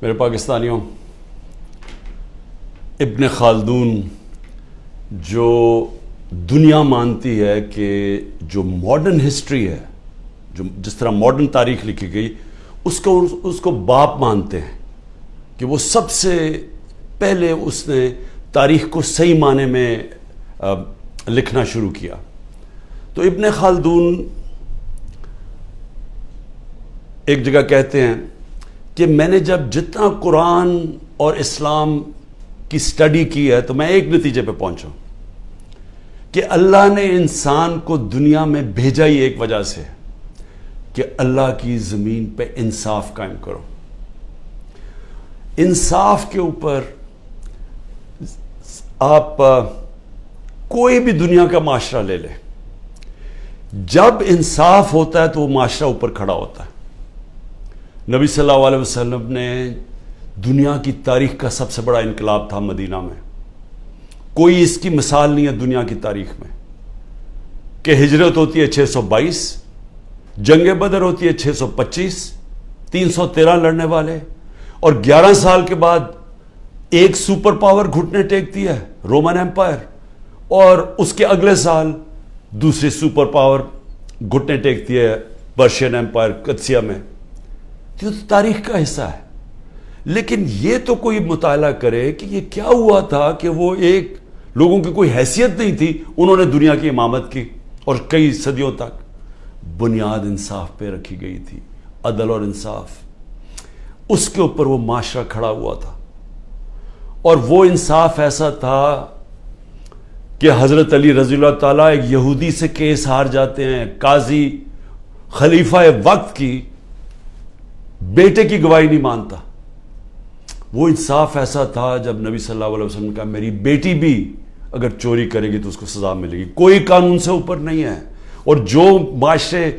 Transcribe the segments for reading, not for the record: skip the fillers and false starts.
میرے پاکستانیوں، ابن خلدون جو دنیا مانتی ہے کہ جو ماڈرن ہسٹری ہے، جو جس طرح ماڈرن تاریخ لکھی گئی، اس کو باپ مانتے ہیں کہ وہ سب سے پہلے اس نے تاریخ کو صحیح معنی میں لکھنا شروع کیا۔ تو ابن خلدون ایک جگہ کہتے ہیں کہ میں نے جتنا قرآن اور اسلام کی سٹڈی کی ہے تو میں ایک نتیجے پہ پہنچا کہ اللہ نے انسان کو دنیا میں بھیجا ہی ایک وجہ سے کہ اللہ کی زمین پہ انصاف قائم کرو۔ انصاف کے اوپر آپ کوئی بھی دنیا کا معاشرہ لے لیں، جب انصاف ہوتا ہے تو وہ معاشرہ اوپر کھڑا ہوتا ہے۔ نبی صلی اللہ علیہ وسلم نے دنیا کی تاریخ کا سب سے بڑا انقلاب تھا مدینہ میں، کوئی اس کی مثال نہیں ہے دنیا کی تاریخ میں، کہ ہجرت ہوتی ہے 622، جنگ بدر ہوتی ہے 625، 313 لڑنے والے، اور 11 سال کے بعد ایک سپر پاور گھٹنے ٹیکتی ہے، رومن ایمپائر، اور اس کے اگلے سال دوسری سپر پاور گھٹنے ٹیکتی ہے، پرشین ایمپائر قدسیہ میں۔ یہ تو تاریخ کا حصہ ہے، لیکن یہ تو کوئی مطالعہ کرے کہ یہ کیا ہوا تھا کہ وہ ایک لوگوں کی کوئی حیثیت نہیں تھی، انہوں نے دنیا کی امامت کی، اور کئی صدیوں تک بنیاد انصاف پہ رکھی گئی تھی، عدل اور انصاف، اس کے اوپر وہ معاشرہ کھڑا ہوا تھا۔ اور وہ انصاف ایسا تھا کہ حضرت علی رضی اللہ تعالیٰ ایک یہودی سے کیس ہار جاتے ہیں، قاضی خلیفہ وقت کی بیٹے کی گواہی نہیں مانتا۔ وہ انصاف ایسا تھا جب نبی صلی اللہ علیہ وسلم نے کہا میری بیٹی بھی اگر چوری کرے گی تو اس کو سزا ملے گی، کوئی قانون سے اوپر نہیں ہے، اور جو معاشرے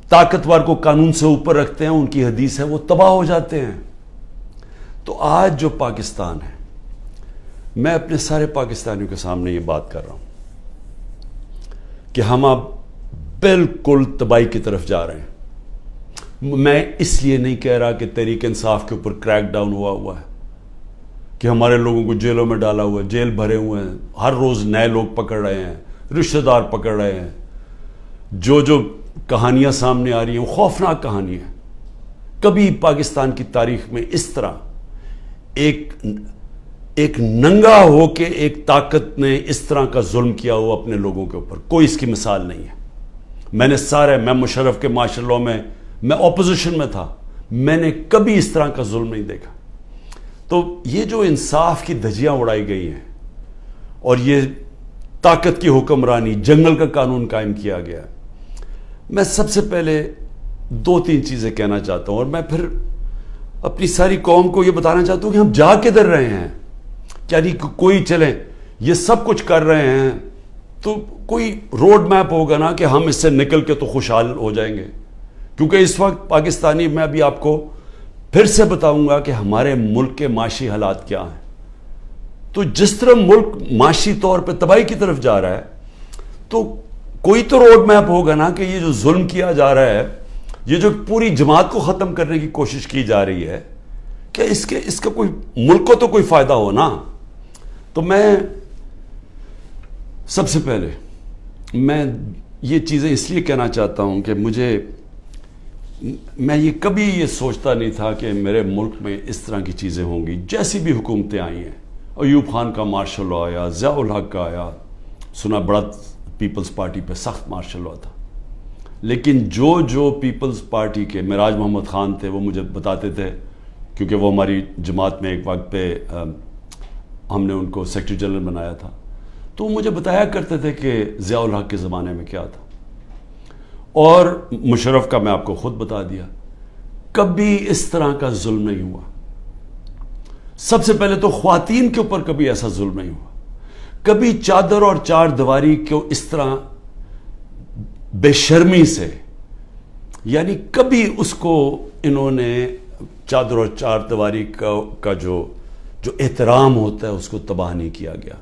طاقتور کو قانون سے اوپر رکھتے ہیں ان کی حدیث ہے وہ تباہ ہو جاتے ہیں۔ تو آج جو پاکستان ہے، میں اپنے سارے پاکستانیوں کے سامنے یہ بات کر رہا ہوں کہ ہم اب بالکل تباہی کی طرف جا رہے ہیں۔ میں اس لیے نہیں کہہ رہا کہ تحریک انصاف کے اوپر کریک ڈاؤن ہوا ہے، کہ ہمارے لوگوں کو جیلوں میں ڈالا ہوا ہے، جیل بھرے ہوئے ہیں، ہر روز نئے لوگ پکڑ رہے ہیں، رشتہ دار پکڑ رہے ہیں، جو کہانیاں سامنے آ رہی ہیں وہ خوفناک کہانی ہے۔ کبھی پاکستان کی تاریخ میں اس طرح ایک ننگا ہو کے ایک طاقت نے اس طرح کا ظلم کیا ہوا اپنے لوگوں کے اوپر، کوئی اس کی مثال نہیں ہے۔ میں مشرف کے مارشل لاء میں اپوزیشن میں تھا، میں نے کبھی اس طرح کا ظلم نہیں دیکھا۔ تو یہ جو انصاف کی دھجیاں اڑائی گئی ہیں اور یہ طاقت کی حکمرانی، جنگل کا قانون قائم کیا گیا، میں سب سے پہلے 2-3 چیزیں کہنا چاہتا ہوں، اور میں پھر اپنی ساری قوم کو یہ بتانا چاہتا ہوں کہ ہم جا کدھر رہے ہیں۔ یعنی کوئی چلیں یہ سب کچھ کر رہے ہیں تو کوئی روڈ میپ ہوگا نا کہ ہم اس سے نکل کے تو خوشحال ہو جائیں گے، کیونکہ اس وقت پاکستانی، میں ابھی آپ کو پھر سے بتاؤں گا کہ ہمارے ملک کے معاشی حالات کیا ہیں۔ تو جس طرح ملک معاشی طور پہ تباہی کی طرف جا رہا ہے تو کوئی تو روڈ میپ ہوگا نا کہ یہ جو ظلم کیا جا رہا ہے، یہ جو پوری جماعت کو ختم کرنے کی کوشش کی جا رہی ہے، کہ اس کا کوئی ملک کو تو کوئی فائدہ ہو نا۔ تو میں سب سے پہلے میں یہ چیزیں اس لیے کہنا چاہتا ہوں کہ میں یہ کبھی یہ سوچتا نہیں تھا کہ میرے ملک میں اس طرح کی چیزیں ہوں گی۔ جیسی بھی حکومتیں آئی ہیں، ایوب خان کا مارشل لاء آیا، ضیاء الحق کا آیا، سنا بڑا پیپلز پارٹی پہ سخت مارشل لاء تھا، لیکن جو پیپلز پارٹی کے معراج محمد خان تھے وہ مجھے بتاتے تھے، کیونکہ وہ ہماری جماعت میں ایک وقت پہ ہم نے ان کو سیکرٹری جنرل بنایا تھا، تو وہ مجھے بتایا کرتے تھے کہ ضیاء الحق کے زمانے میں کیا تھا، اور مشرف کا میں آپ کو خود بتا دیا، کبھی اس طرح کا ظلم نہیں ہوا۔ سب سے پہلے تو خواتین کے اوپر کبھی ایسا ظلم نہیں ہوا، کبھی چادر اور چار دیواری کو اس طرح بے شرمی سے، یعنی کبھی اس کو انہوں نے چادر اور چار دیواری کا جو احترام ہوتا ہے اس کو تباہ نہیں کیا گیا۔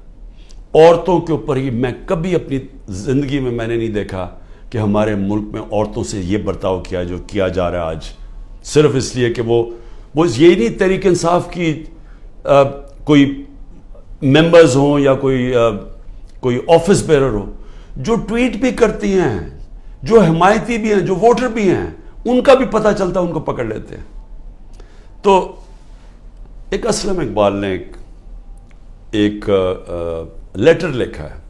عورتوں کے اوپر ہی میں کبھی اپنی زندگی میں نے نہیں دیکھا کہ ہمارے ملک میں عورتوں سے یہ برتاؤ کیا جو کیا جا رہا ہے آج، صرف اس لیے کہ وہ وہ یہی نہیں تحریک انصاف کی کوئی ممبرز ہوں یا کوئی آفس بیرر ہو، جو ٹویٹ بھی کرتی ہیں، جو حمایتی بھی ہیں، جو ووٹر بھی ہیں، ان کا بھی پتہ چلتا ہے، ان کو پکڑ لیتے ہیں۔ تو ایک اسلم اقبال نے ایک لیٹر لکھا ہے،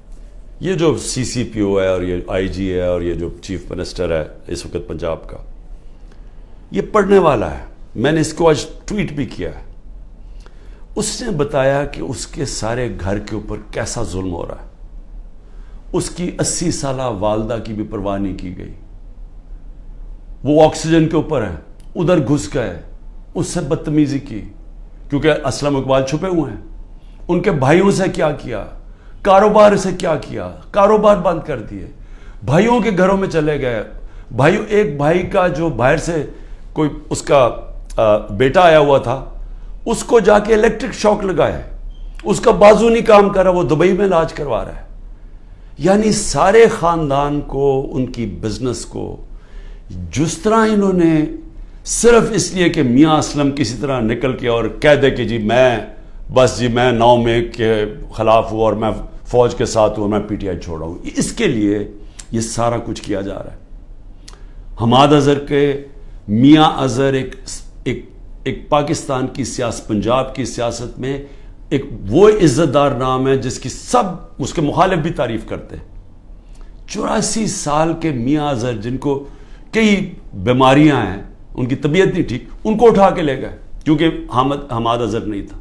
یہ جو سی سی پی او ہے اور یہ آئی جی ہے اور یہ جو چیف منسٹر ہے اس وقت پنجاب کا، یہ پڑھنے والا ہے، میں نے اس کو آج ٹویٹ بھی کیا ہے۔ اس نے بتایا کہ اس کے سارے گھر کے اوپر کیسا ظلم ہو رہا ہے، اس کی 80 سالہ والدہ کی بھی پرواہ نہیں کی گئی، وہ آکسیجن کے اوپر ہے، ادھر گھس گئے، اس سے بدتمیزی کی، کیونکہ اسلم اقبال چھپے ہوئے ہیں۔ ان کے بھائیوں سے کیا کیا، کاروبار سے کیا کیا، کاروبار بند کر دیے، بھائیوں کے گھروں میں چلے گئے، ایک بھائی کا جو باہر سے کوئی اس کا بیٹا آیا ہوا تھا، اس کو جا کے الیکٹرک شاک لگائے، اس کا بازو نہیں کام کر رہا، وہ دبئی میں علاج کروا رہا ہے۔ یعنی سارے خاندان کو، ان کی بزنس کو جس طرح انہوں نے صرف اس لیے کہ میاں اسلم کسی طرح نکل کے اور کہہ دے کہ میں 9 مئی کے خلاف ہوں اور میں فوج کے ساتھ ہوں اور میں پی ٹی آئی چھوڑا ہوں، اس کے لیے یہ سارا کچھ کیا جا رہا ہے۔ حماد اظہر کے میاں اظہر ایک پاکستان کی سیاست، پنجاب کی سیاست میں ایک وہ عزت دار نام ہے جس کی سب اس کے مخالف بھی تعریف کرتے ہیں۔ 84 سال کے میاں اظہر جن کو کئی بیماریاں ہیں، ان کی طبیعت نہیں ٹھیک، ان کو اٹھا کے لے گئے کیونکہ حماد اظہر نہیں تھا۔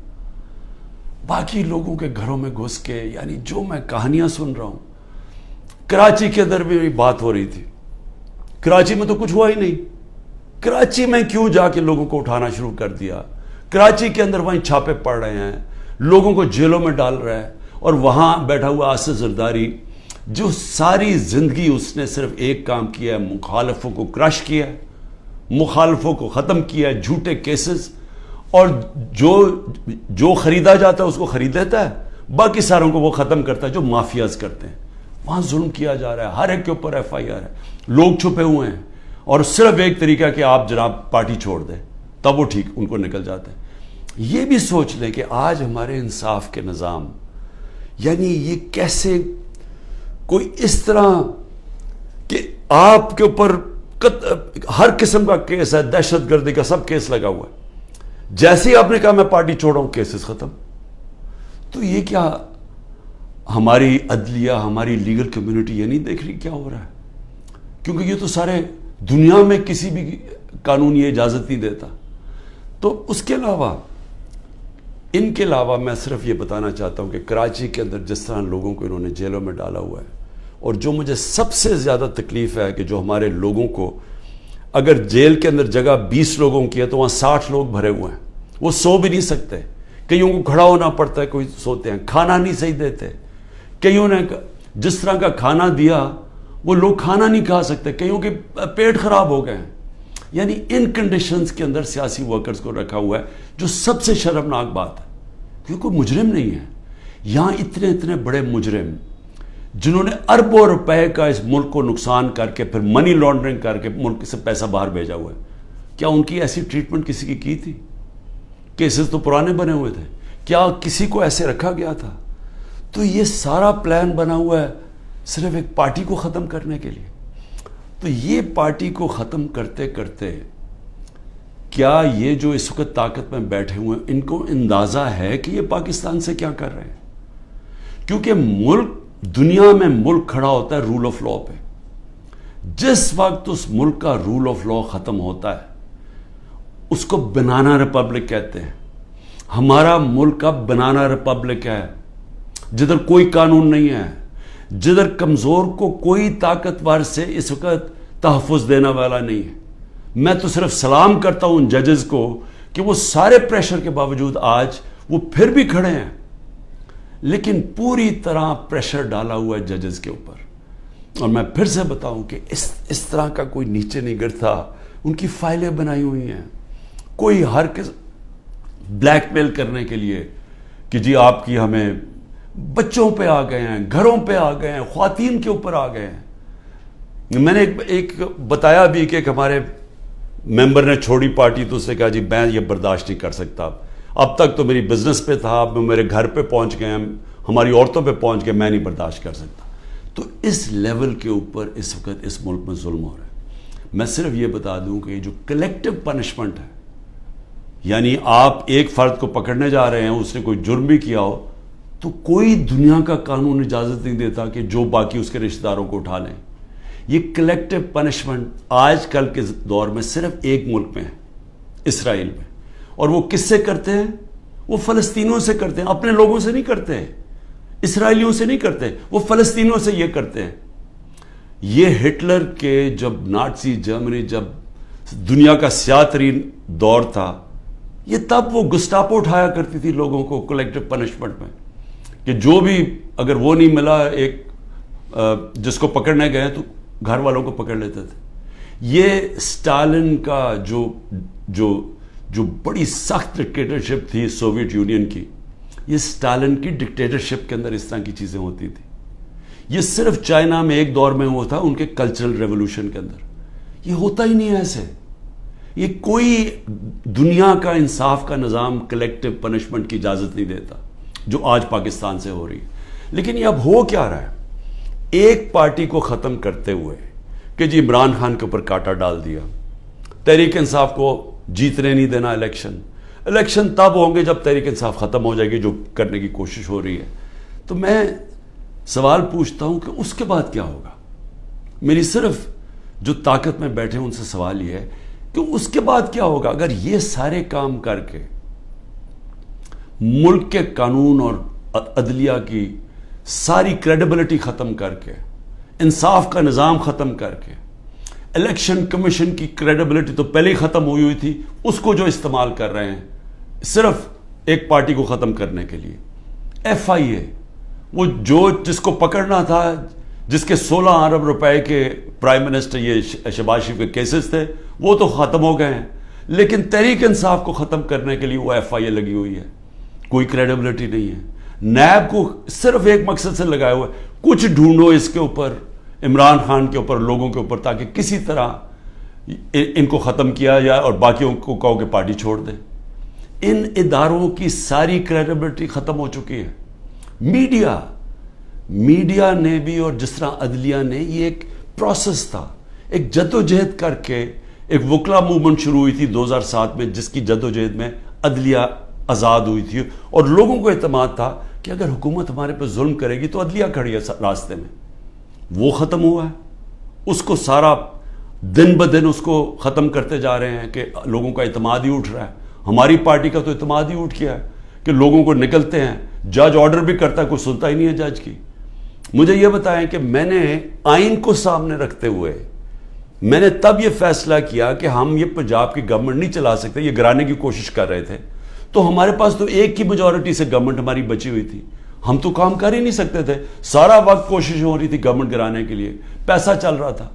باقی لوگوں کے گھروں میں گھس کے، یعنی جو میں کہانیاں سن رہا ہوں، کراچی کے اندر بھی بات ہو رہی تھی، کراچی میں تو کچھ ہوا ہی نہیں، کراچی میں کیوں جا کے لوگوں کو اٹھانا شروع کر دیا؟ کراچی کے اندر وہیں چھاپے پڑ رہے ہیں، لوگوں کو جیلوں میں ڈال رہا ہے، اور وہاں بیٹھا ہوا آصف زرداری جو ساری زندگی اس نے صرف ایک کام کیا ہے، مخالفوں کو کرش کیا ہے، مخالفوں کو ختم کیا ہے، جھوٹے کیسز، اور جو خریدا جاتا ہے اس کو خرید لیتا ہے، باقی ساروں کو وہ ختم کرتا ہے جو مافیاز کرتے ہیں۔ وہاں ظلم کیا جا رہا ہے، ہر ایک کے اوپر ایف آئی آر ہے، لوگ چھپے ہوئے ہیں، اور صرف ایک طریقہ کہ آپ جناب پارٹی چھوڑ دیں تب وہ ٹھیک ان کو نکل جاتے ہیں۔ یہ بھی سوچ لیں کہ آج ہمارے انصاف کے نظام، یعنی یہ کیسے کوئی اس طرح کہ آپ کے اوپر ہر قسم کا کیس ہے، دہشت گردی کا سب کیس لگا ہوا ہے، جیسے ہی آپ نے کہا میں پارٹی چھوڑا ہوں کیسز ختم۔ تو یہ کیا ہماری عدلیہ، ہماری لیگل کمیونٹی یہ نہیں دیکھ رہی کیا ہو رہا ہے؟ کیونکہ یہ تو سارے دنیا میں کسی بھی قانون یہ اجازت نہیں دیتا۔ تو اس کے علاوہ، ان کے علاوہ میں صرف یہ بتانا چاہتا ہوں کہ کراچی کے اندر جس طرح لوگوں کو انہوں نے جیلوں میں ڈالا ہوا ہے، اور جو مجھے سب سے زیادہ تکلیف ہے کہ جو ہمارے لوگوں کو، اگر جیل کے اندر جگہ 20 لوگوں کی ہے تو وہاں 60 لوگ بھرے ہوئے ہیں، وہ سو بھی نہیں سکتے، کئیوں کو کھڑا ہونا پڑتا ہے، کوئی سوتے ہیں، کھانا نہیں صحیح دیتے، کئیوں نے جس طرح کا کھانا دیا وہ لوگ کھانا نہیں کھا سکتے، کئیوں کے پیٹ خراب ہو گئے ہیں۔ یعنی ان کنڈیشنز کے اندر سیاسی ورکرز کو رکھا ہوا ہے، جو سب سے شرمناک بات ہے، کیونکہ کوئی مجرم نہیں ہے یہاں، اتنے بڑے مجرم جنہوں نے اربوں روپے کا اس ملک کو نقصان کر کے پھر منی لانڈرنگ کر کے ملک سے پیسہ باہر بھیجا ہوا ہے، کیا ان کی ایسی ٹریٹمنٹ کسی کی تھی؟ کیسز تو پرانے بنے ہوئے تھے، کیا کسی کو ایسے رکھا گیا تھا؟ تو یہ سارا پلان بنا ہوا ہے صرف ایک پارٹی کو ختم کرنے کے لیے۔ تو یہ پارٹی کو ختم کرتے کرتے کیا یہ جو اس وقت طاقت میں بیٹھے ہوئے ہیں ان کو اندازہ ہے کہ یہ پاکستان سے کیا کر رہے ہیں؟ کیونکہ ملک، دنیا میں ملک کھڑا ہوتا ہے رول آف لا پہ، جس وقت اس ملک کا رول آف لا ختم ہوتا ہے اس کو بنانا ریپبلک کہتے ہیں۔ ہمارا ملک اب بنانا ریپبلک ہے، جدھر کوئی قانون نہیں ہے، جدھر کمزور کو کوئی طاقتور سے اس وقت تحفظ دینے والا نہیں ہے۔ میں تو صرف سلام کرتا ہوں ان ججز کو کہ وہ سارے پریشر کے باوجود آج وہ پھر بھی کھڑے ہیں، لیکن پوری طرح پریشر ڈالا ہوا ہے ججز کے اوپر۔ اور میں پھر سے بتاؤں کہ اس طرح کا کوئی نیچے نہیں گرتا، ان کی فائلیں بنائی ہوئی ہیں، کوئی ہر بلیک میل کرنے کے لیے کہ جی آپ کی ہمیں، بچوں پہ آ گئے ہیں، گھروں پہ آ گئے ہیں، خواتین کے اوپر آ گئے ہیں۔ میں نے ایک بتایا بھی کہ ایک ہمارے ممبر نے چھوڑی پارٹی تو اس نے کہا جی میں یہ برداشت نہیں کر سکتا، اب تک تو میری بزنس پہ تھا، اب میرے گھر پہ پہنچ گئے، ہماری عورتوں پہ پہنچ گئے، میں نہیں برداشت کر سکتا۔ تو اس لیول کے اوپر اس وقت اس ملک میں ظلم ہو رہا ہے۔ میں صرف یہ بتا دوں کہ یہ جو کلیکٹو پنشمنٹ ہے، یعنی آپ ایک فرد کو پکڑنے جا رہے ہیں، اس نے کوئی جرم بھی کیا ہو، تو کوئی دنیا کا قانون اجازت نہیں دیتا کہ جو باقی اس کے رشتہ داروں کو اٹھا لیں۔ یہ کلیکٹو پنشمنٹ آج کل کے دور میں صرف ایک ملک میں ہے، اسرائیل میں، اور وہ کس سے کرتے ہیں؟ وہ فلسطینیوں سے کرتے ہیں، اپنے لوگوں سے نہیں کرتے ہیں، اسرائیلیوں سے نہیں کرتے، وہ فلسطینیوں سے یہ کرتے ہیں۔ یہ ہٹلر کے جب نازی جرمنی، جب دنیا کا سیاہ ترین دور تھا، یہ تب وہ گسٹاپو اٹھایا کرتی تھی لوگوں کو کلیکٹو پنشمنٹ میں، کہ جو بھی اگر وہ نہیں ملا، ایک جس کو پکڑنے گئے تو گھر والوں کو پکڑ لیتے تھے۔ یہ سٹالن کا جو بڑی سخت ڈکٹیٹرشپ تھی سوویت یونین کی، یہ سٹالن کی ڈکٹیٹرشپ کے اندر اس طرح کی چیزیں ہوتی تھیں۔ یہ صرف چائنا میں ایک دور میں ہوا تھا، ان کے کلچرل ریولوشن کے اندر۔ یہ ہوتا ہی نہیں ہے ایسے۔ یہ کوئی دنیا کا انصاف کا نظام کلیکٹو پنشمنٹ کی اجازت نہیں دیتا، جو آج پاکستان سے ہو رہی ہے۔ لیکن یہ اب ہو کیا رہا ہے؟ ایک پارٹی کو ختم کرتے ہوئے کہ جی عمران خان کے اوپر کانٹا ڈال دیا، تحریک انصاف کو جیتنے نہیں دینا الیکشن تب ہوں گے جب تحریک انصاف ختم ہو جائے گی، جو کرنے کی کوشش ہو رہی ہے۔ تو میں سوال پوچھتا ہوں کہ اس کے بعد کیا ہوگا؟ میری صرف جو طاقت میں بیٹھے ان سے سوال یہ ہے کہ اس کے بعد کیا ہوگا؟ اگر یہ سارے کام کر کے ملک کے قانون اور عدلیہ کی ساری کریڈیبلٹی ختم کر کے، انصاف کا نظام ختم کر کے، الیکشن کمیشن کی کریڈیبلٹی تو پہلے ہی ختم ہوئی تھی، اس کو جو استعمال کر رہے ہیں صرف ایک پارٹی کو ختم کرنے کے لیے، ایف آئی اے، وہ جس کو پکڑنا تھا، جس کے 16 ارب روپے کے پرائم منسٹر یہ شہباز شریف کے کیسز تھے، وہ تو ختم ہو گئے ہیں، لیکن تحریک انصاف کو ختم کرنے کے لیے وہ ایف آئی اے لگی ہوئی ہے، کوئی کریڈیبلٹی نہیں ہے۔ نیب کو صرف ایک مقصد سے لگایا ہوا ہے، کچھ ڈھونڈو اس کے اوپر، عمران خان کے اوپر، لوگوں کے اوپر، تاکہ کسی طرح ان کو ختم کیا جائے اور باقیوں کو کہو کہ پارٹی چھوڑ دیں۔ ان اداروں کی ساری کریڈیبلٹی ختم ہو چکی ہے۔ میڈیا نے بھی، اور جس طرح عدلیہ نے، یہ ایک پروسیس تھا، ایک جدوجہد کر کے ایک وکلا موومنٹ شروع ہوئی تھی 2007 میں، جس کی جدوجہد میں عدلیہ آزاد ہوئی تھی، اور لوگوں کو اعتماد تھا کہ اگر حکومت ہمارے پہ ظلم کرے گی تو عدلیہ کھڑی ہے راستے میں۔ وہ ختم ہوا ہے، اس کو سارا دن بدن اس کو ختم کرتے جا رہے ہیں کہ لوگوں کا اعتماد ہی اٹھ رہا ہے۔ ہماری پارٹی کا تو اعتماد ہی اٹھ گیا ہے کہ لوگوں کو نکلتے ہیں، جج آرڈر بھی کرتا ہے، کوئی سنتا ہی نہیں ہے جج کی۔ مجھے یہ بتائیں کہ میں نے آئین کو سامنے رکھتے ہوئے میں نے تب یہ فیصلہ کیا کہ ہم یہ پنجاب کی گورنمنٹ نہیں چلا سکتے، یہ گرانے کی کوشش کر رہے تھے، تو ہمارے پاس تو ایک کی میجورٹی سے گورنمنٹ ہماری بچی ہوئی تھی، ہم تو کام کر ہی نہیں سکتے تھے، سارا وقت کوشش ہو رہی تھی گورنمنٹ گرانے کے لیے، پیسہ چل رہا تھا،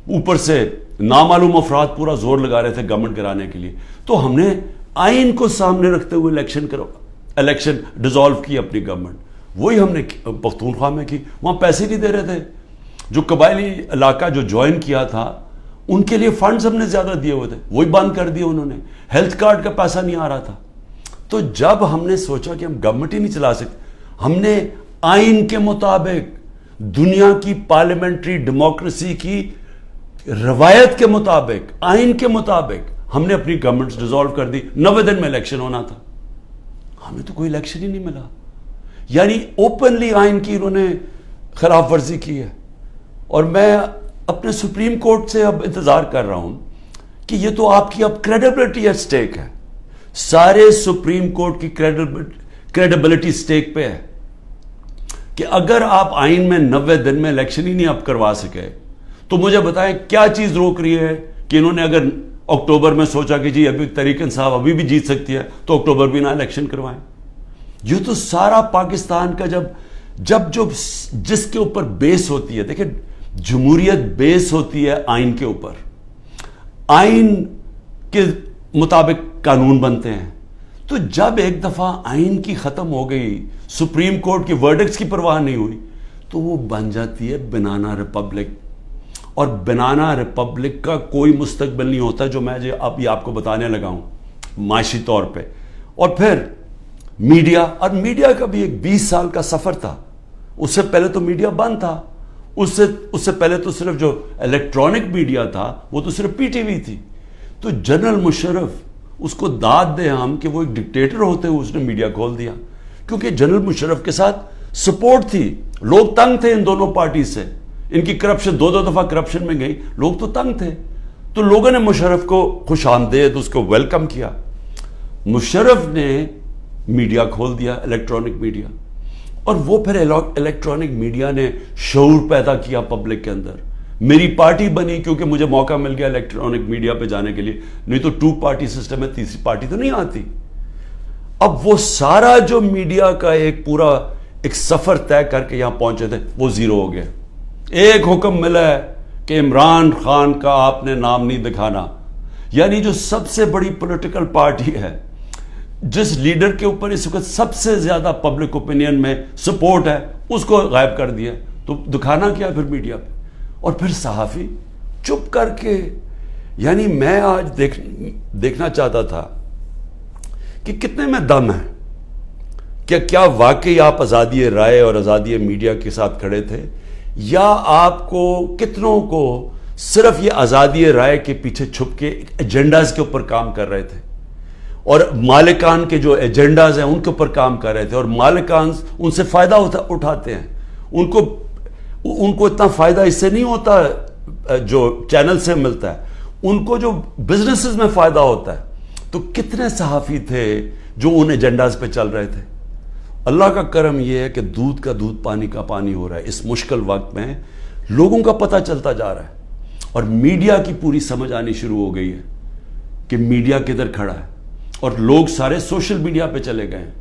اوپر سے نامعلوم افراد پورا زور لگا رہے تھے گورنمنٹ گرانے کے لیے۔ تو ہم نے آئین کو سامنے رکھتے ہوئے الیکشن ڈیزالو کی اپنی گورنمنٹ، وہی ہم نے پختونخوا میں کی۔ وہاں پیسے نہیں دے رہے تھے، جو قبائلی علاقہ جو جوائن کیا تھا ان کے لیے فنڈز ہم نے زیادہ دیے ہوئے تھے، وہی بند کر دیے انہوں نے، ہیلتھ کارڈ کا پیسہ نہیں آ رہا تھا۔ تو جب ہم نے سوچا کہ ہم گورنمنٹ ہی نہیں چلا سکتے، ہم نے آئین کے مطابق، دنیا کی پارلیمنٹری ڈیموکریسی کی روایت کے مطابق، آئین کے مطابق ہم نے اپنی گورنمنٹ ڈیزالو کر دی۔ 90 دن میں الیکشن ہونا تھا، ہمیں تو کوئی الیکشن ہی نہیں ملا۔ یعنی اوپنلی آئین کی انہوں نے خلاف ورزی کی ہے، اور میں اپنے سپریم کورٹ سے اب انتظار کر رہا ہوں کہ یہ تو آپ کی اب کریڈیبلٹی ایٹ سٹیک ہے، سارے سپریم کورٹ کی کریڈیبلٹی سٹیک پہ ہے کہ اگر آپ آئین میں 90 دن میں الیکشن ہی نہیں اب کروا سکے تو مجھے بتائیں کیا چیز روک رہی ہے کہ انہوں نے اگر اکتوبر میں سوچا کہ جی ابھی تحریک انصاف ابھی بھی جیت سکتی ہے تو اکتوبر بھی نہ الیکشن کروائیں۔ یہ تو سارا پاکستان کا جس کے اوپر بیس ہوتی ہے، دیکھیں جمہوریت بیس ہوتی ہے آئین کے اوپر، آئین کے مطابق قانون بنتے ہیں، تو جب ایک دفعہ آئین کی ختم ہو گئی، سپریم کورٹ کی ورڈکٹس کی پرواہ نہیں ہوئی، تو وہ بن جاتی ہے بنانا ریپبلک، اور بنانا ریپبلک کا کوئی مستقبل نہیں ہوتا جو میں اب یہ آپ کو بتانے لگا ہوں معاشی طور پہ. اور پھر میڈیا، اور میڈیا کا بھی ایک 20 سال کا سفر تھا. اس سے پہلے تو میڈیا بند تھا. اس سے پہلے تو صرف جو الیکٹرانک میڈیا تھا وہ تو صرف پی ٹی وی تھی. تو جنرل مشرف، اس کو داد دیں ہم کہ وہ ایک ڈکٹیٹر ہوتے ہوئے اس نے میڈیا کھول دیا، کیونکہ جنرل مشرف کے ساتھ سپورٹ تھی. لوگ تنگ تھے ان دونوں پارٹی سے. ان کی کرپشن 2 دفعہ کرپشن میں گئی، لوگ تو تنگ تھے. تو لوگوں نے مشرف کو خوش آمدید اس کو ویلکم کیا. مشرف نے میڈیا کھول دیا، الیکٹرانک میڈیا. اور وہ پھر الیکٹرانک میڈیا نے شعور پیدا کیا پبلک کے اندر. میری پارٹی بنی کیونکہ مجھے موقع مل گیا الیکٹرانک میڈیا پہ جانے کے لیے، نہیں تو 2 پارٹی سسٹم ہے، تیسری پارٹی تو نہیں آتی. اب وہ سارا جو میڈیا کا ایک پورا ایک سفر طے کر کے یہاں پہنچے تھے وہ زیرو ہو گیا. ایک حکم ملا ہے کہ عمران خان کا آپ نے نام نہیں دکھانا، یعنی جو سب سے بڑی پولیٹیکل پارٹی ہے، جس لیڈر کے اوپر اس وقت سب سے زیادہ پبلک اوپینین میں سپورٹ ہے، اس کو غائب کر دیا. تو دکھانا کیا پھر میڈیا پہ؟ اور پھر صحافی چپ کر کے. یعنی میں آج دیکھنا چاہتا تھا کہ کتنے میں دم ہے. کیا واقعی آپ آزادی رائے اور آزادی میڈیا کے ساتھ کھڑے تھے، یا آپ کو کتنوں کو صرف یہ آزادی رائے کے پیچھے چھپ کے ایجنڈاز کے اوپر کام کر رہے تھے، اور مالکان کے جو ایجنڈاز ہیں ان کے اوپر کام کر رہے تھے، اور مالکان ان سے فائدہ اٹھاتے ہیں. ان کو اتنا فائدہ اس سے نہیں ہوتا جو چینل سے ملتا ہے، ان کو جو بزنسز میں فائدہ ہوتا ہے. تو کتنے صحافی تھے جو ان ایجنڈاز پہ چل رہے تھے. اللہ کا کرم یہ ہے کہ دودھ کا دودھ پانی کا پانی ہو رہا ہے. اس مشکل وقت میں لوگوں کا پتہ چلتا جا رہا ہے، اور میڈیا کی پوری سمجھ آنی شروع ہو گئی ہے کہ میڈیا کدھر کھڑا ہے. اور لوگ سارے سوشل میڈیا پہ چلے گئے ہیں،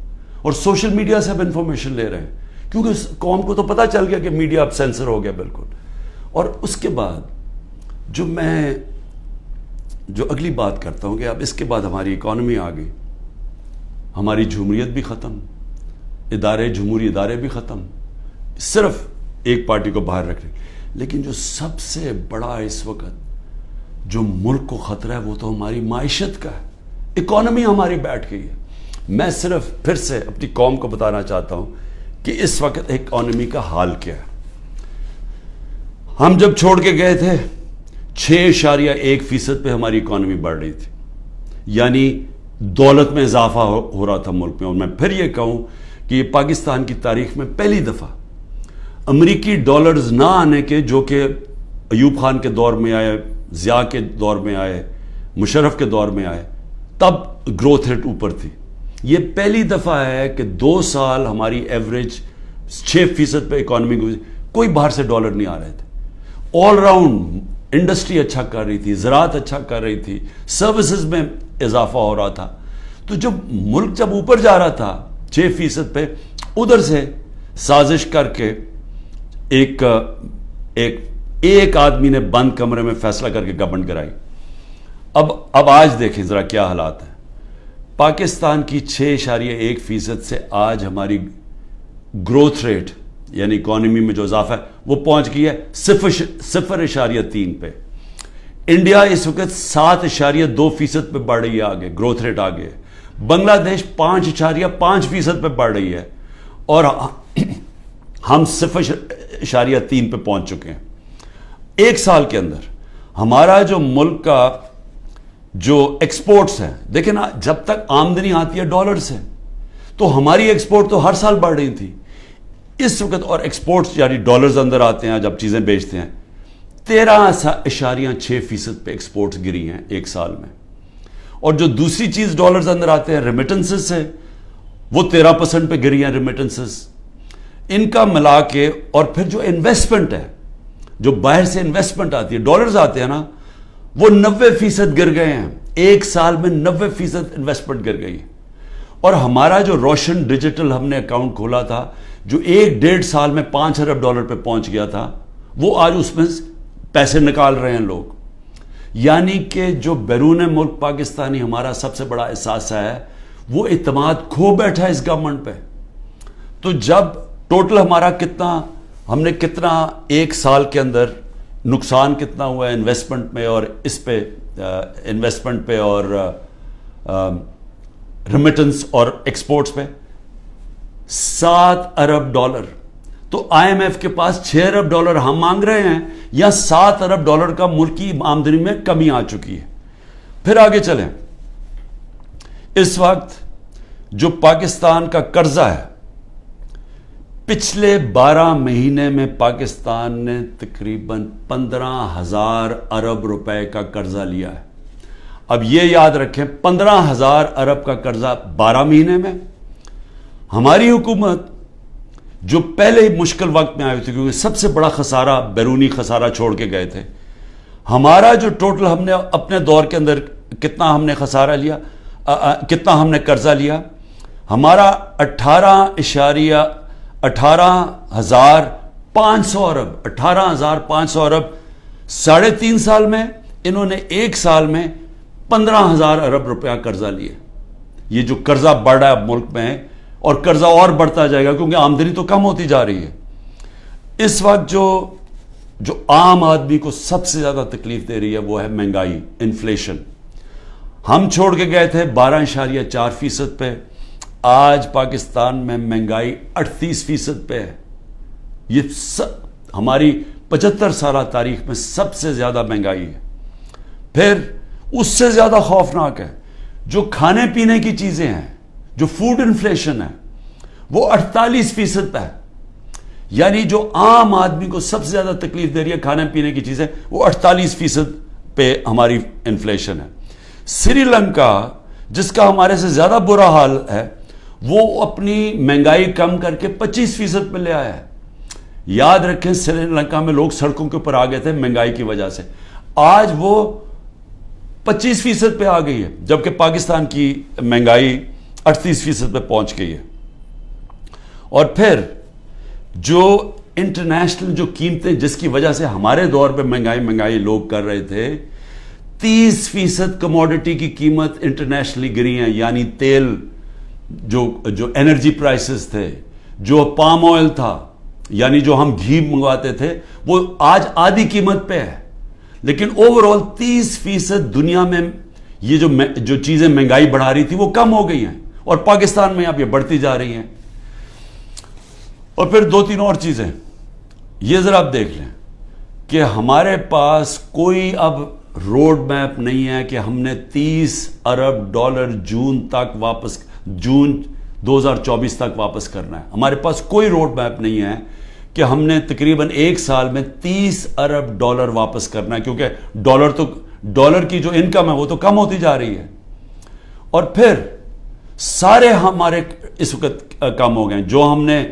اور سوشل میڈیا سے اب انفارمیشن لے رہے ہیں، کیونکہ قوم کو تو پتہ چل گیا کہ میڈیا اب سینسر ہو گیا بالکل. اور اس کے بعد جو اگلی بات کرتا ہوں کہ اب اس کے بعد ہماری اکانومی آ گئی، ہماری جمہوریت بھی ختم، جمہوری ادارے بھی ختم، صرف ایک پارٹی کو باہر رکھنے. لیکن جو سب سے بڑا اس وقت جو ملک کو خطرہ ہے وہ تو ہماری معیشت کا ہے. اکانومی ہماری بیٹھ گئی ہے. میں صرف پھر سے اپنی قوم کو بتانا چاہتا ہوں کہ اس وقت اکانومی کا حال کیا ہے. ہم جب چھوڑ کے گئے تھے 6.1% پہ ہماری اکانومی بڑھ رہی تھی، یعنی دولت میں اضافہ ہو رہا تھا ملک میں. اور میں پھر یہ کہوں کہ یہ پاکستان کی تاریخ میں پہلی دفعہ امریکی ڈالرز نہ آنے کے، جو کہ ایوب خان کے دور میں آئے، ضیاء کے دور میں آئے، مشرف کے دور میں آئے، تب گروتھ ریٹ اوپر تھی. یہ پہلی دفعہ ہے کہ 2 سال ہماری ایوریج 6% پہ اکانومی کوئی باہر سے ڈالر نہیں آ رہے تھے. آل راؤنڈ انڈسٹری اچھا کر رہی تھی، زراعت اچھا کر رہی تھی، سروسز میں اضافہ ہو رہا تھا. تو ملک جب اوپر جا رہا تھا 6% پہ، ادھر سے سازش کر کے ایک آدمی نے بند کمرے میں فیصلہ کر کے گورنمنٹ کرائی. اب آج دیکھیں ذرا کیا حالات ہیں. پاکستان کی 6.1% سے آج ہماری گروتھ ریٹ یعنی اکانومی میں جو اضافہ ہے وہ پہنچ گئی ہے 0.3 پہ. انڈیا اس وقت 7.2% پہ بڑھ رہی ہے، آگے گروتھ ریٹ آگے. بنگلہ دیش 5.5% پہ بڑھ رہی ہے، اور ہم 0.3 پہ پہنچ چکے ہیں. ایک سال کے اندر ہمارا جو ملک کا جو ایکسپورٹس ہیں، دیکھیں نا، جب تک آمدنی آتی ہے ڈالر سے تو ہماری ایکسپورٹ تو ہر سال بڑھ رہی تھی. اس وقت اور ایکسپورٹس یعنی ڈالرز اندر آتے ہیں جب چیزیں بیچتے ہیں، 13.6% پہ ایکسپورٹس گری ہیں ایک سال میں. اور جو دوسری چیز ڈالرز اندر آتے ہیں ریمیٹنسز سے، وہ 13% پہ گری ہیں ریمیٹنسز. ان کا ملا کے اور پھر جو انویسٹمنٹ ہے، جو باہر سے انویسٹمنٹ آتی ہے، ڈالرز آتے ہیں نا، وہ 90% گر گئے ہیں. ایک سال میں 90% انویسٹمنٹ گر گئی. اور ہمارا جو روشن ڈیجیٹل ہم نے اکاؤنٹ کھولا تھا، جو 1.5 سال میں $5 ارب پہ پہنچ گیا تھا، وہ آج اس میں پیسے نکال رہے ہیں لوگ. یعنی کہ جو بیرون ملک پاکستانی ہمارا سب سے بڑا احساس ہے، وہ اعتماد کھو بیٹھا ہے اس گورنمنٹ پہ. تو جب ٹوٹل ہمارا ہم نے کتنا ایک سال کے اندر نقصان کتنا ہوا ہے انویسٹمنٹ میں اور اس پہ انویسٹمنٹ پہ اور ریمیٹنس اور ایکسپورٹس پہ 7 ارب ڈالر. تو آئی ایم ایف کے پاس 6 ارب ڈالر ہم مانگ رہے ہیں یا 7 ارب ڈالر کا ملکی آمدنی میں کمی آ چکی ہے. پھر آگے چلیں. اس وقت جو پاکستان کا قرضہ ہے پچھلے 12 مہینے میں پاکستان نے تقریباً 15,000 ارب روپے کا قرضہ لیا ہے. اب یہ یاد رکھیں 15,000 ارب کا قرضہ 12 مہینے میں. ہماری حکومت جو پہلے ہی مشکل وقت میں آئی تھی کیونکہ سب سے بڑا خسارہ بیرونی خسارہ چھوڑ کے گئے تھے. ہمارا جو ٹوٹل ہم نے اپنے دور کے اندر کتنا ہم نے خسارہ لیا کتنا ہم نے قرضہ لیا ہمارا 18,500 ارب 18,500 ارب 3.5 سال میں انہوں نے 1 سال میں 15,000 ارب روپیہ قرضہ لیا. یہ جو قرضہ بڑھ رہا ہے ملک میں اور قرضہ اور بڑھتا جائے گا کیونکہ آمدنی تو کم ہوتی جا رہی ہے. اس وقت جو عام آدمی کو سب سے زیادہ تکلیف دے رہی ہے وہ ہے مہنگائی انفلیشن. ہم چھوڑ کے گئے تھے 12.4% پہ. آج پاکستان میں مہنگائی 38% پہ ہے. یہ ہماری 75 سالہ تاریخ میں سب سے زیادہ مہنگائی ہے. پھر اس سے زیادہ خوفناک ہے جو کھانے پینے کی چیزیں ہیں جو فوڈ انفلیشن ہے وہ 48% پہ ہے. یعنی جو عام آدمی کو سب سے زیادہ تکلیف دے رہی ہے کھانے پینے کی چیزیں وہ 48% پہ ہماری انفلیشن ہے. سری لنکا جس کا ہمارے سے زیادہ برا حال ہے وہ اپنی مہنگائی کم کر کے 25% پہ لے آیا ہے. یاد رکھیں سری لنکا میں لوگ سڑکوں کے اوپر آ گئے تھے مہنگائی کی وجہ سے. آج وہ 25% پہ آ گئی ہے جبکہ پاکستان کی مہنگائی 38% پہ پہنچ گئی ہے. اور پھر جو انٹرنیشنل جو قیمتیں جس کی وجہ سے ہمارے دور پہ مہنگائی لوگ کر رہے تھے 30% کموڈٹی کی قیمت انٹرنیشنلی گری ہیں. یعنی تیل جو انرجی پرائسز تھے جو پام آئل تھا یعنی جو ہم گھی منگواتے تھے وہ آج آدھی قیمت پہ ہے. لیکن اوورآل 30% دنیا میں یہ جو چیزیں مہنگائی بڑھا رہی تھی وہ کم ہو گئی ہیں اور پاکستان میں اب یہ بڑھتی جا رہی ہیں. اور پھر 2-3 اور چیزیں یہ ذرا آپ دیکھ لیں کہ ہمارے پاس کوئی اب روڈ میپ نہیں ہے کہ ہم نے 30 ارب ڈالر جون 2024 تک واپس کرنا ہے. ہمارے پاس کوئی روڈ میپ نہیں ہے کہ ہم نے تقریباً 1 سال میں 30 ارب ڈالر واپس کرنا ہے کیونکہ ڈالر کی جو انکم ہے وہ تو کم ہوتی جا رہی ہے. اور پھر سارے ہمارے اس وقت کم ہو گئے جو ہم نے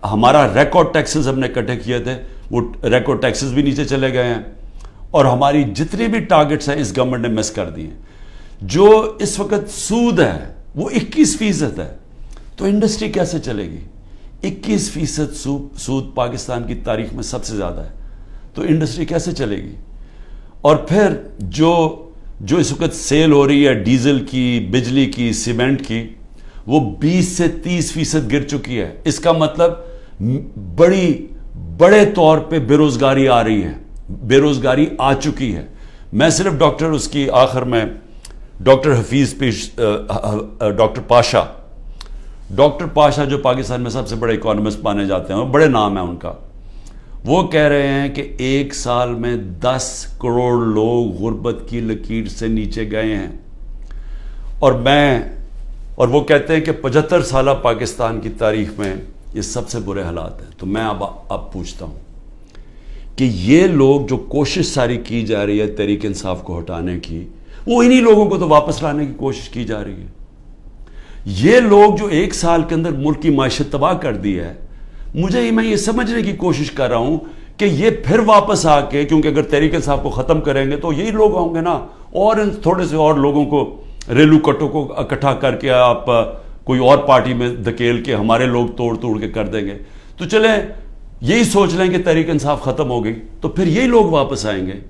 ہمارا ریکارڈ ٹیکسز ہم نے اکٹھے کیے تھے وہ ریکارڈ ٹیکسز بھی نیچے چلے گئے ہیں اور ہماری جتنی بھی ٹارگٹس ہیں اس گورنمنٹ نے مس کر دی ہیں. جو اس وقت سود ہے وہ 21% ہے. تو انڈسٹری کیسے چلے گی؟ 21% سود پاکستان کی تاریخ میں سب سے زیادہ ہے. تو انڈسٹری کیسے چلے گی؟ اور پھر جو اس وقت سیل ہو رہی ہے ڈیزل کی بجلی کی سیمنٹ کی وہ 20 سے 30% گر چکی ہے. اس کا مطلب بڑے طور پہ بے روزگاری آ رہی ہے بے روزگاری آ چکی ہے. میں صرف اس کی آخر میں ڈاکٹر پاشا جو پاکستان میں سب سے بڑے اکانومسٹ مانے جاتے ہیں اور بڑے نام ہیں ان کا وہ کہہ رہے ہیں کہ 1 سال میں 10 کروڑ لوگ غربت کی لکیر سے نیچے گئے ہیں. اور وہ کہتے ہیں کہ 75 سالہ پاکستان کی تاریخ میں یہ سب سے برے حالات ہیں. تو میں اب پوچھتا ہوں کہ یہ لوگ جو کوشش ساری کی جا رہی ہے تحریک انصاف کو ہٹانے کی وہ انہی لوگوں کو تو واپس لانے کی کوشش کی جا رہی ہے. یہ لوگ جو 1 سال کے اندر ملک کی معیشت تباہ کر دی ہے میں یہ سمجھنے کی کوشش کر رہا ہوں کہ یہ پھر واپس آ کے کیونکہ اگر تحریک انصاف کو ختم کریں گے تو یہی لوگ ہوں گے نا اور ان تھوڑے سے اور لوگوں کو ریلو کٹوں کو اکٹھا کر کے آپ کوئی اور پارٹی میں دھکیل کے ہمارے لوگ توڑ کے کر دیں گے. تو چلیں یہی سوچ لیں کہ تحریک انصاف ختم ہو گئی تو پھر یہی لوگ واپس آئیں گے.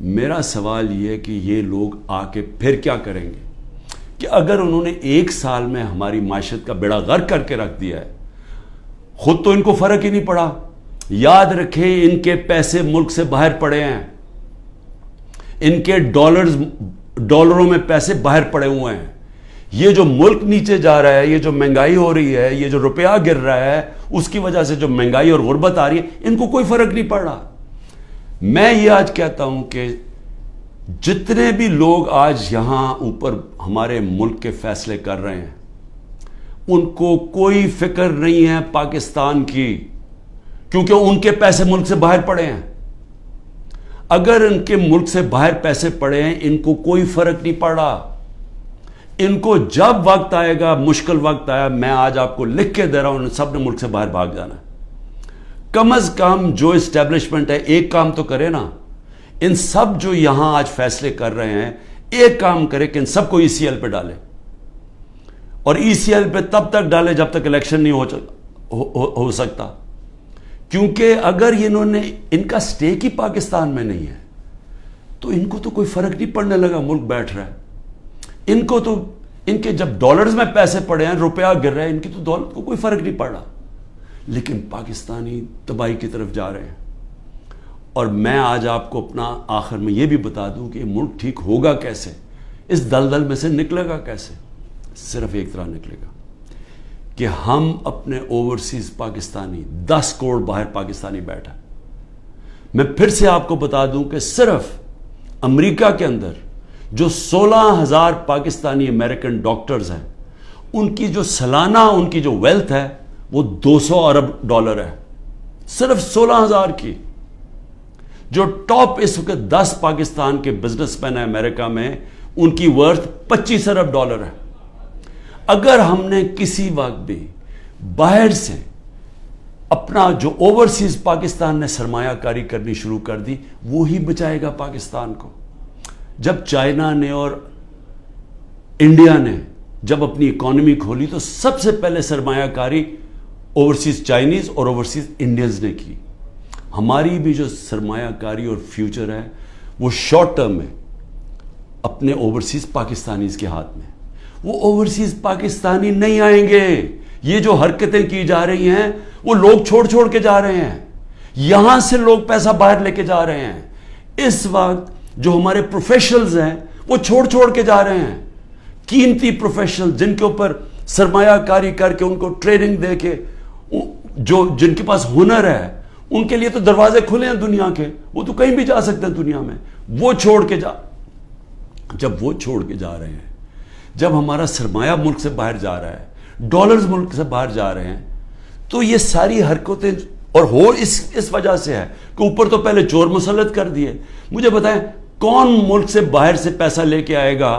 میرا سوال یہ ہے کہ یہ لوگ آ کے پھر کیا کریں گے کہ اگر انہوں نے 1 سال میں ہماری معیشت کا بیڑا غرق کر کے رکھ دیا ہے خود تو ان کو فرق ہی نہیں پڑا یاد رکھیں ان کے پیسے ملک سے باہر پڑے ہیں، ان کے ڈالروں میں پیسے باہر پڑے ہوئے ہیں. یہ جو ملک نیچے جا رہا ہے، یہ جو مہنگائی ہو رہی ہے، یہ جو روپیہ گر رہا ہے، اس کی وجہ سے جو مہنگائی اور غربت آ رہی ہے، ان کو کوئی فرق نہیں پڑ رہا. میں یہ آج کہتا ہوں کہ جتنے بھی لوگ آج یہاں اوپر ہمارے ملک کے فیصلے کر رہے ہیں، ان کو کوئی فکر نہیں ہے پاکستان کی، کیونکہ ان کے پیسے ملک سے باہر پڑے ہیں. اگر ان کے ملک سے باہر پیسے پڑے ہیں، ان کو کوئی فرق نہیں پڑا. ان کو جب وقت آئے گا، مشکل وقت آیا، میں آج آپ کو لکھ کے دے رہا ہوں، ان سب نے ملک سے باہر بھاگ جانا ہے. کم از کم جو اسٹیبلشمنٹ ہے ایک کام تو کرے نا. ان سب جو یہاں آج فیصلے کر رہے ہیں، ایک کام کرے کہ ان سب کو ای سی ایل پہ ڈالے، اور ای سی ایل پہ تب تک ڈالے جب تک الیکشن نہیں ہو سکتا. کیونکہ اگر انہوں نے، ان کا سٹیک ہی پاکستان میں نہیں ہے، تو ان کو تو کوئی فرق نہیں پڑنے لگا. ملک بیٹھ رہا ہے، ان کو تو، ان کے جب ڈالرز میں پیسے پڑے ہیں، روپیہ گر رہے ہیں، ان کی تو دولت کو کوئی فرق نہیں پڑ رہا. لیکن پاکستانی تباہی کی طرف جا رہے ہیں. اور میں آج آپ کو اپنا آخر میں یہ بھی بتا دوں کہ ملک ٹھیک ہوگا کیسے، اس دلدل میں سے نکلے گا کیسے. صرف ایک طرح نکلے گا کہ ہم اپنے اوورسیز پاکستانی، 10 کروڑ باہر پاکستانی بیٹھا. میں پھر سے آپ کو بتا دوں کہ صرف امریکہ کے اندر جو 16,000 پاکستانی امریکن ڈاکٹرز ہیں، ان کی جو سالانہ ان کی جو ویلتھ ہے وہ 200 ارب ڈالر ہے. صرف 16,000 کی. جو ٹاپ اس وقت 10 پاکستان کے بزنس مین ہیں امریکہ میں، ان کی ورتھ 25 ارب ڈالر ہے. اگر ہم نے کسی وقت بھی باہر سے اپنا جو اوورسیز پاکستان نے سرمایہ کاری کرنی شروع کر دی، وہی بچائے گا پاکستان کو. جب چائنا نے اور انڈیا نے جب اپنی اکانومی کھولی تو سب سے پہلے سرمایہ کاری اوورسیز چائنیز اور اوورسیز انڈینز نے کی. ہماری بھی جو سرمایہ کاری اور فیوچر ہے وہ شارٹ ٹرم ہے اپنے اوورسیز پاکستانیز کے ہاتھ میں. وہ اوورسیز پاکستانی نہیں آئیں گے. یہ جو حرکتیں کی جا رہی ہیں وہ لوگ چھوڑ کے جا رہے ہیں. یہاں سے لوگ پیسہ باہر لے کے جا رہے ہیں. اس وقت جو ہمارے پروفیشنلز ہیں وہ چھوڑ کے جا رہے ہیں. قیمتی پروفیشنل جن کے اوپر سرمایہ کاری کر کے، ان کو ٹریننگ دے کے، جن کے پاس ہنر ہے، ان کے لیے تو دروازے کھلے ہیں دنیا کے. وہ تو کہیں بھی جا سکتے ہیں دنیا میں. وہ چھوڑ کے جا رہے ہیں، جب ہمارا سرمایہ ملک سے باہر جا رہا ہے، ڈالرز ملک سے باہر جا رہے ہیں، تو یہ ساری حرکتیں اور اس وجہ سے ہے کہ اوپر تو پہلے چور مسلط کر دیے. مجھے بتائیں کون ملک سے باہر سے پیسہ لے کے آئے گا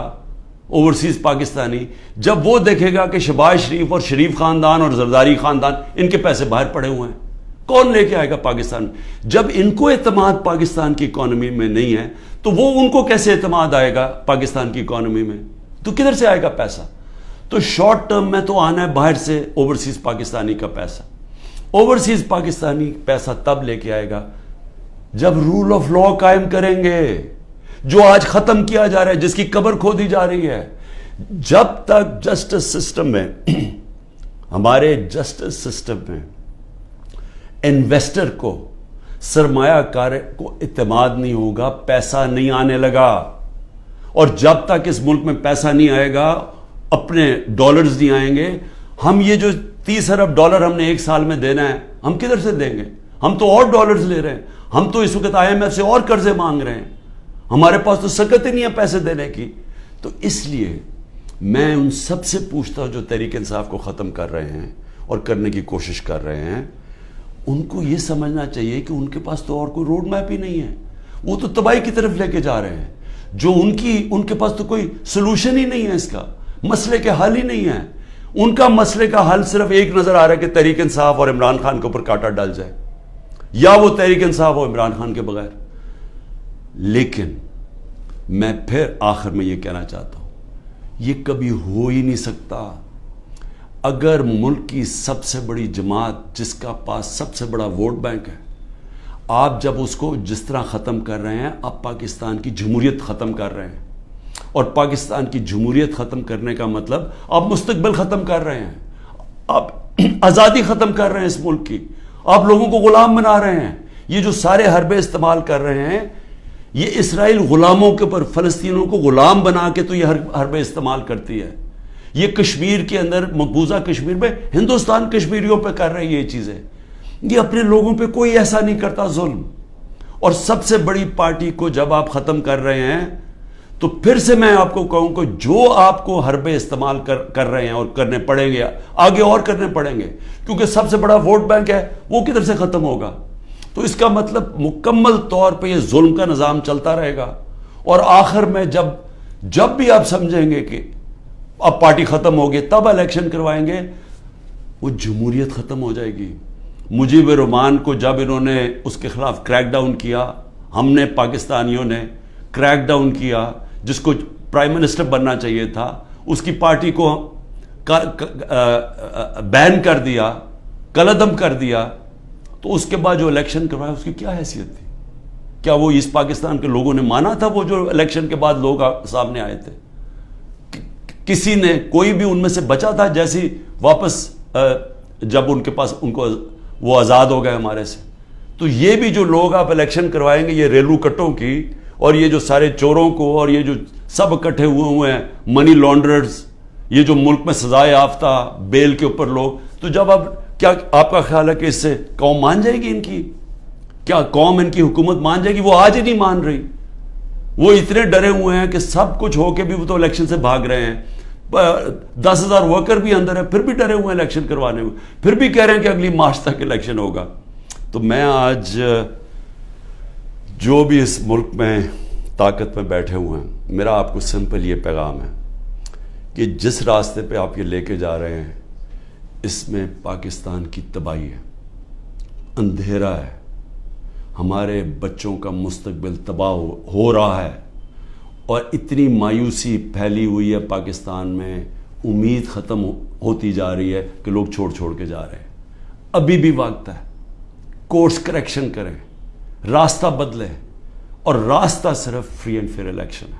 اوورسیز پاکستانی، جب وہ دیکھے گا کہ شہباز شریف اور شریف خاندان اور زرداری خاندان، ان کے پیسے باہر پڑے ہوئے ہیں. کون لے کے آئے گا پاکستان؟ جب ان کو اعتماد پاکستان کی اکانومی میں نہیں ہے تو وہ ان کو کیسے اعتماد آئے گا پاکستان کی اکانومی میں؟ تو کدھر سے آئے گا پیسہ؟ تو شارٹ ٹرم میں تو آنا ہے باہر سے اوورسیز پاکستانی کا پیسہ. اوورسیز پاکستانی پیسہ تب لے کے آئے گا جب رول آف لا قائم کریں گے، جو آج ختم کیا جا رہا ہے، جس کی قبر کھودی جا رہی ہے. جب تک جسٹس سسٹم میں، ہمارے جسٹس سسٹم میں انویسٹر کو، سرمایہ کار کو اعتماد نہیں ہوگا، پیسہ نہیں آنے لگا. اور جب تک اس ملک میں پیسہ نہیں آئے گا، اپنے ڈالرز نہیں آئیں گے. ہم یہ جو 30 ارب ڈالر ہم نے ایک سال میں دینا ہے، ہم کدھر سے دیں گے؟ ہم تو اور ڈالرز لے رہے ہیں. ہم تو اس وقت آئی ایم ایف سے اور قرضے مانگ رہے ہیں. ہمارے پاس تو سکت ہی نہیں ہے پیسے دینے کی. تو اس لیے میں ان سب سے پوچھتا ہوں جو تحریک انصاف کو ختم کر رہے ہیں اور کرنے کی کوشش کر رہے ہیں، ان کو یہ سمجھنا چاہیے کہ ان کے پاس تو اور کوئی روڈ میپ ہی نہیں ہے. وہ تو تباہی کی طرف لے کے جا رہے ہیں. جو ان کے پاس تو کوئی سلوشن ہی نہیں ہے، اس کا مسئلے کے حل ہی نہیں ہے. ان کا مسئلے کا حل صرف ایک نظر آ رہا ہے کہ تحریک انصاف اور عمران خان کے اوپر کانٹا ڈال جائے، یا وہ تحریک انصاف اور عمران خان کے بغیر. لیکن میں پھر آخر میں یہ کہنا چاہتا ہوں، یہ کبھی ہو ہی نہیں سکتا. اگر ملک کی سب سے بڑی جماعت جس کا پاس سب سے بڑا ووٹ بینک ہے، آپ جب اس کو جس طرح ختم کر رہے ہیں، آپ پاکستان کی جمہوریت ختم کر رہے ہیں. اور پاکستان کی جمہوریت ختم کرنے کا مطلب آپ مستقبل ختم کر رہے ہیں، آپ آزادی ختم کر رہے ہیں اس ملک کی. آپ لوگوں کو غلام بنا رہے ہیں. یہ جو سارے حربے استعمال کر رہے ہیں یہ اسرائیل غلاموں کے اوپر فلسطینیوں کو غلام بنا کے تو یہ حربے استعمال کرتی ہے. یہ کشمیر کے اندر مقبوضہ کشمیر میں ہندوستان کشمیریوں پہ کر رہی ہے یہ چیزیں. یہ اپنے لوگوں پہ کوئی ایسا نہیں کرتا ظلم. اور سب سے بڑی پارٹی کو جب آپ ختم کر رہے ہیں تو پھر سے میں آپ کو کہوں کہ جو آپ کو حربے استعمال کر رہے ہیں اور کرنے پڑیں گے آگے اور کرنے پڑیں گے کیونکہ سب سے بڑا ووٹ بینک ہے وہ کدھر سے ختم ہوگا. تو اس کا مطلب مکمل طور پہ یہ ظلم کا نظام چلتا رہے گا. اور آخر میں جب بھی آپ سمجھیں گے کہ اب پارٹی ختم ہوگی تب الیکشن کروائیں گے وہ جمہوریت ختم ہو جائے گی. مجیب الرحمان کو جب انہوں نے اس کے خلاف کریک ڈاؤن کیا, ہم نے پاکستانیوں نے کریک ڈاؤن کیا, جس کو پرائم منسٹر بننا چاہیے تھا اس کی پارٹی کو بین کر دیا, کلعدم کر دیا, تو اس کے بعد جو الیکشن کروایا اس کی کیا حیثیت تھی؟ کیا وہ ایسٹ پاکستان کے لوگوں نے مانا تھا وہ جو الیکشن کے بعد لوگ سامنے آئے تھے؟ کسی نے کوئی بھی ان میں سے بچا تھا جیسی واپس جب ان کے پاس ان کو وہ آزاد ہو گئے ہمارے سے؟ تو یہ بھی جو لوگ آپ الیکشن کروائیں گے یہ ریلو کٹوں کی اور یہ جو سارے چوروں کو اور یہ جو سب اکٹھے ہوئے ہیں منی لانڈررز, یہ جو ملک میں سزائے یافتہ بیل کے اوپر لوگ, تو جب اب کیا آپ کا خیال ہے کہ اس سے قوم مان جائے گی ان کی؟ کیا قوم ان کی حکومت مان جائے گی؟ وہ آج ہی نہیں مان رہی. وہ اتنے ڈرے ہوئے ہیں کہ سب کچھ ہو کے بھی وہ تو الیکشن سے بھاگ رہے ہیں. 10,000 ورکر بھی اندر ہیں پھر بھی ڈرے ہوئے ہیں الیکشن کروانے میں, پھر بھی کہہ رہے ہیں کہ اگلی مارچ تک الیکشن ہوگا. تو میں آج جو بھی اس ملک میں طاقت میں بیٹھے ہوئے ہیں میرا آپ کو سمپل یہ پیغام ہے کہ جس راستے پہ آپ یہ لے کے جا رہے ہیں اس میں پاکستان کی تباہی ہے, اندھیرا ہے, ہمارے بچوں کا مستقبل تباہ ہو رہا ہے اور اتنی مایوسی پھیلی ہوئی ہے پاکستان میں, امید ختم ہوتی جا رہی ہے کہ لوگ چھوڑ کے جا رہے ہیں. ابھی بھی وقت ہے, کورس کریکشن کریں, راستہ بدلیں, اور راستہ صرف فری اینڈ فیئر الیکشن ہے.